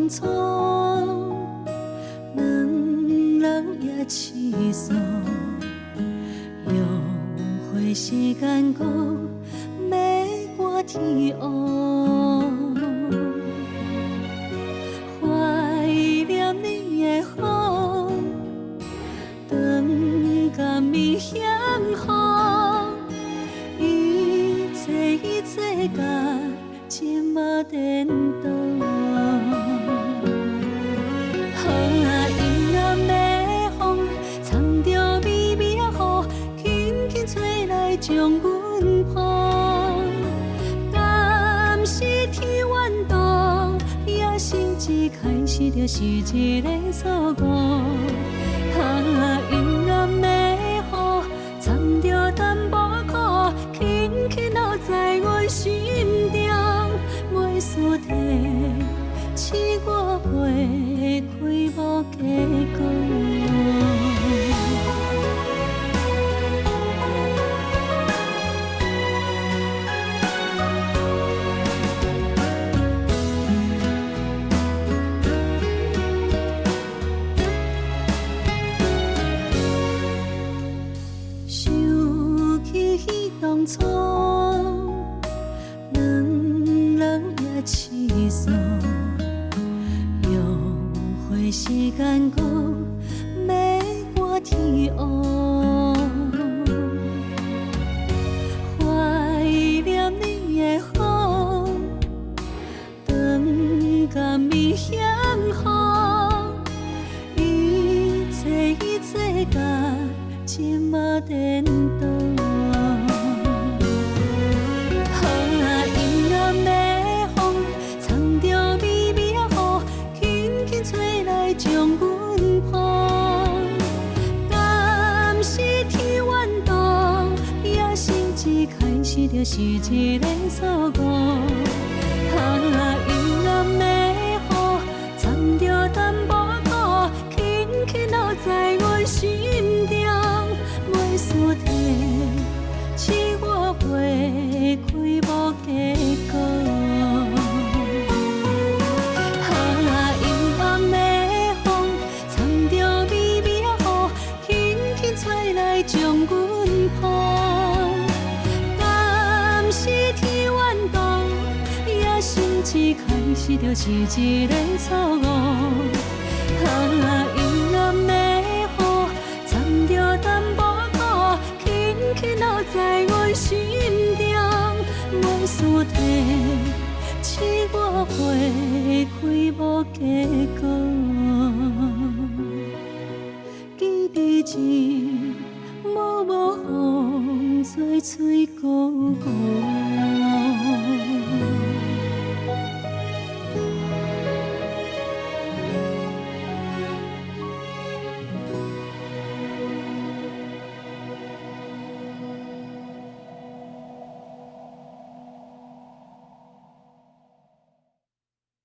当初，两人也痴傻，约会时间讲要过天黑，怀念你的好，长甲面向好，一切甲即马颠倒。好啊，阴暗的风，藏着微微的雨，轻轻吹来将阮抱。敢是天缘道，也是一开始就是一个错误。啊，阴暗的雨，藏着淡薄苦，轻轻落在阮心中，袂输体，刺我袂开无结果。想起彼当初，两人也痴傻，约会时间讲要过天黑，怀念你的好，长甲面向好，一切甲即马颠倒。好啊，阴暗的风，藏着微微的雨，轻轻吹来将阮抱。敢是天缘道，也是一开始就是一个错误。啊，阴暗的雨，藏着淡薄苦，轻轻落在阮心中，袂输体，刺我袂开无结果。啊，阴暗的风，藏着微微的雨，轻轻吹来将阮抱。敢是天缘道，也是一开始就是一个错误。啊，阴暗的雨，藏着淡薄苦，轻轻落在阮心中，袂输体，刺我袂开无结果。记日前，默默风吹吹鼓鼓。